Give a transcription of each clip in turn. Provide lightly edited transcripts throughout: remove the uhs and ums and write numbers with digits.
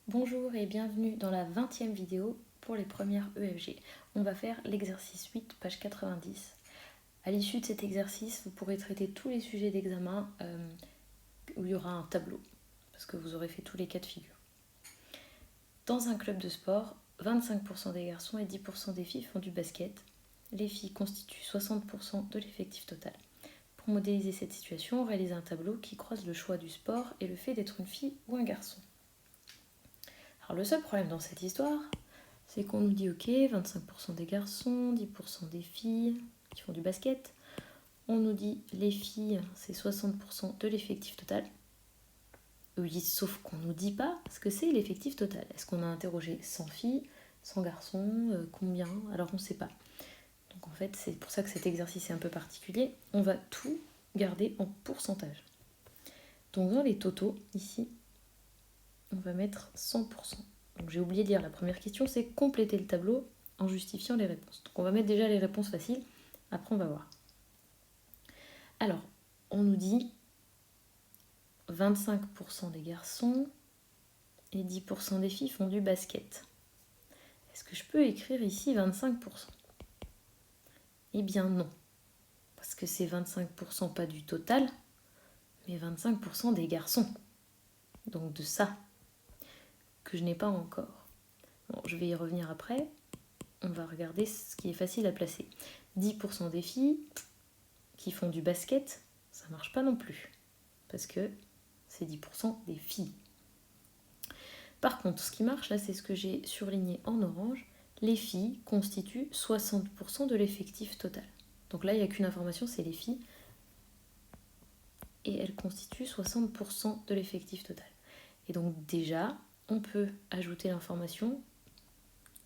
Bonjour et bienvenue dans la 20e vidéo pour les premières EFG. On va faire l'exercice 8, page 90. À l'issue de cet exercice, vous pourrez traiter tous les sujets d'examen où il y aura un tableau, parce que vous aurez fait tous les cas de figure. Dans un club de sport, 25% des garçons et 10% des filles font du basket. Les filles constituent 60% de l'effectif total. Pour modéliser cette situation, on réalise un tableau qui croise le choix du sport et le fait d'être une fille ou un garçon. Alors le seul problème dans cette histoire, c'est qu'on nous dit ok, 25% des garçons, 10% des filles qui font du basket. On nous dit les filles, c'est 60% de l'effectif total. Oui, sauf qu'on nous dit pas ce que c'est l'effectif total. Est-ce qu'on a interrogé 100 filles, 100 garçons, combien? Alors on ne sait pas. Donc en fait, c'est pour ça que cet exercice est un peu particulier. On va tout garder en pourcentage. Donc dans les totaux, ici, on va mettre 100%. Donc j'ai oublié de dire la première question, c'est compléter le tableau en justifiant les réponses. Donc on va mettre déjà les réponses faciles, après on va voir. Alors, on nous dit 25% des garçons et 10% des filles font du basket. Est-ce que je peux écrire ici 25%? Eh bien non, parce que c'est 25% pas du total, mais 25% des garçons. Donc de ça, que je n'ai pas encore. Bon, je vais y revenir après. On va regarder ce qui est facile à placer. 10% des filles qui font du basket, ça marche pas non plus, parce que c'est 10% des filles. Par contre, ce qui marche là, c'est ce que j'ai surligné en orange. Les filles constituent 60% de l'effectif total. Donc là, il n'y a qu'une information, c'est les filles. Et elles constituent 60% de l'effectif total. Et donc déjà, on peut ajouter l'information.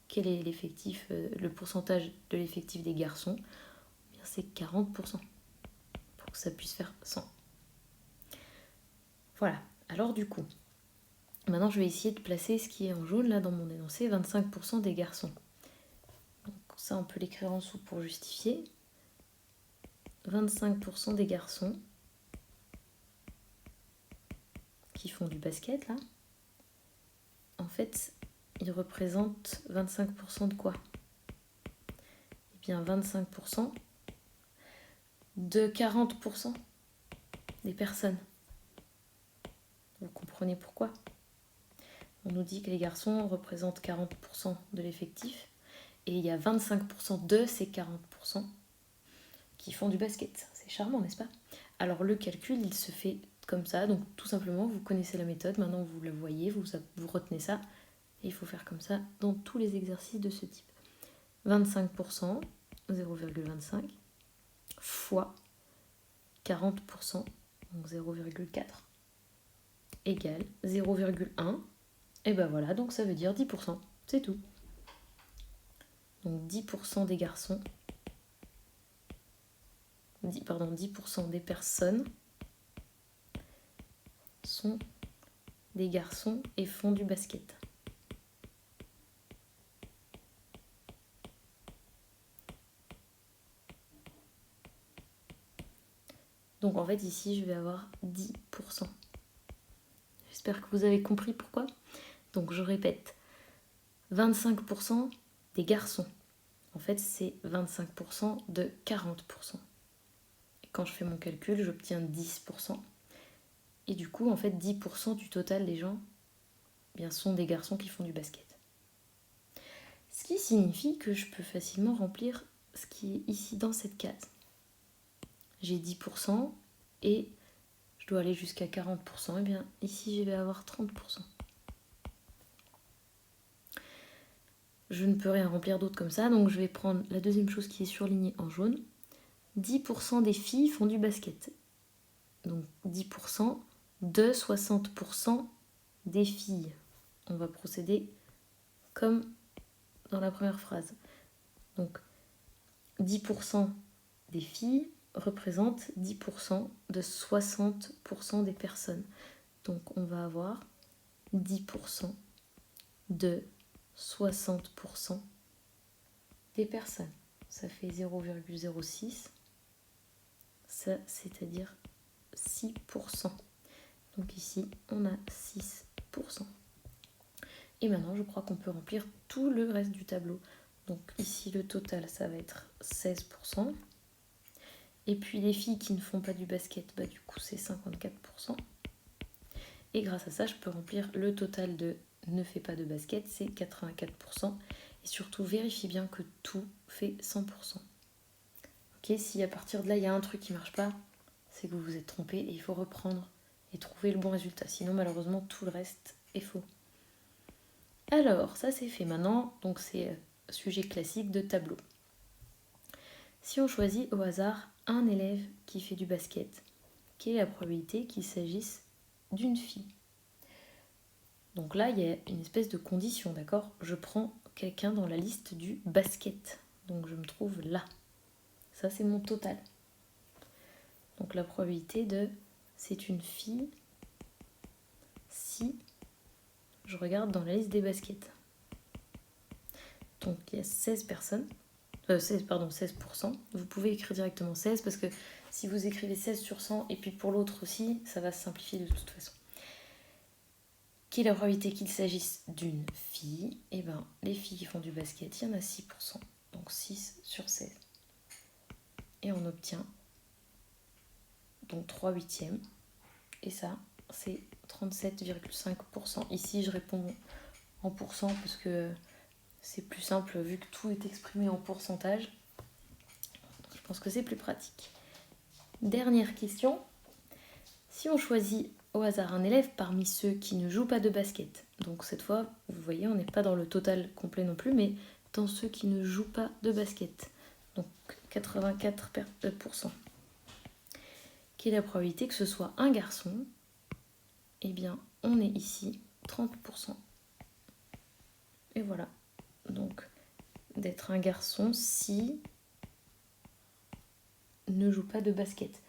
Quel est l'effectif, le pourcentage de l'effectif des garçons? Eh bien, c'est 40%. Pour que ça puisse faire 100. Voilà. Alors du coup, maintenant je vais essayer de placer ce qui est en jaune là dans mon énoncé, 25% des garçons. Donc ça, on peut l'écrire en dessous pour justifier. 25% des garçons qui font du basket, là, en fait, ils représentent 25% de quoi? Eh bien, 25% de 40% des personnes. Vous comprenez pourquoi? On nous dit que les garçons représentent 40% de l'effectif et il y a 25% de ces 40% qui font du basket. C'est charmant, n'est-ce pas? Alors le calcul, il se fait comme ça, donc tout simplement, vous connaissez la méthode, maintenant vous la voyez, vous retenez ça, et il faut faire comme ça dans tous les exercices de ce type. 25%, 0,25, fois 40%, donc 0,4, égale 0,1, et ben voilà, donc ça veut dire 10%, c'est tout. Donc 10% des garçons, 10% des personnes sont des garçons et font du basket. Donc en fait ici je vais avoir 10%. J'espère que vous avez compris pourquoi. Donc je répète, 25% des garçons. En fait c'est 25% de 40%. Et quand je fais mon calcul, j'obtiens 10%. Et du coup en fait 10% du total des gens bien, sont des garçons qui font du basket. Ce qui signifie que je peux facilement remplir ce qui est ici dans cette case. J'ai 10% et je dois aller jusqu'à 40%. Et bien ici je vais avoir 30%. Je ne peux rien remplir d'autre comme ça, donc je vais prendre la deuxième chose qui est surlignée en jaune. 10% des filles font du basket. Donc 10% de 60% des filles. On va procéder comme dans la première phrase. Donc 10% des filles représentent 10% de 60% des personnes. Donc on va avoir 10% de 60% des personnes. Ça fait 0,06. Ça, c'est-à-dire 6%. Donc ici, on a 6%. Et maintenant, je crois qu'on peut remplir tout le reste du tableau. Donc ici, le total, ça va être 16%. Et puis les filles qui ne font pas du basket, bah, du coup, c'est 54%. Et grâce à ça, je peux remplir le total de ne fait pas de basket, c'est 84%. Et surtout, vérifiez bien que tout fait 100%. Ok, si à partir de là, il y a un truc qui ne marche pas, c'est que vous vous êtes trompé et il faut reprendre et trouver le bon résultat. Sinon, malheureusement, tout le reste est faux. Alors, ça c'est fait maintenant, donc c'est sujet classique de tableau. Si on choisit au hasard un élève qui fait du basket, quelle est la probabilité qu'il s'agisse d'une fille? Donc là, il y a une espèce de condition, d'accord? Je prends quelqu'un dans la liste du basket, donc je me trouve là. Ça, c'est mon total. Donc la probabilité de c'est une fille si je regarde dans la liste des baskets. Donc il y a 16 personnes. 16%. Vous pouvez écrire directement 16 parce que si vous écrivez 16 sur 100 et puis pour l'autre aussi, ça va se simplifier de toute façon. Quelle est la probabilité qu'il s'agisse d'une fille? Eh bien, les filles qui font du basket, il y en a 6%. Donc 6 sur 16. Et on obtient donc 3 huitièmes. Et ça, c'est 37,5%. Ici, je réponds en pourcent parce que c'est plus simple vu que tout est exprimé en pourcentage. Je pense que c'est plus pratique. Dernière question. Si on choisit au hasard un élève parmi ceux qui ne jouent pas de basket, donc cette fois, vous voyez, on n'est pas dans le total complet non plus, mais dans ceux qui ne jouent pas de basket, donc 84%. Quelle est la probabilité que ce soit un garçon? Eh bien, on est ici 30%. Et voilà. Donc, d'être un garçon si ne joue pas de basket.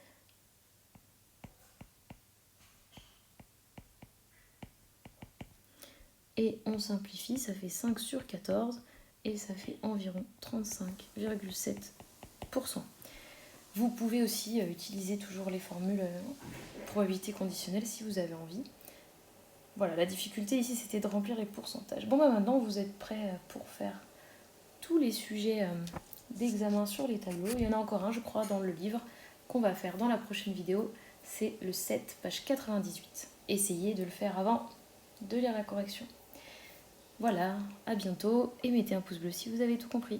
Et on simplifie, ça fait 5 sur 14 et ça fait environ 35,7%. Vous pouvez aussi utiliser toujours les formules probabilité conditionnelle si vous avez envie. Voilà, la difficulté ici c'était de remplir les pourcentages. Bon bah maintenant vous êtes prêts pour faire tous les sujets d'examen sur les tableaux. Il y en a encore un je crois dans le livre qu'on va faire dans la prochaine vidéo. C'est le 7, page 98. Essayez de le faire avant de lire la correction. Voilà, à bientôt et mettez un pouce bleu si vous avez tout compris.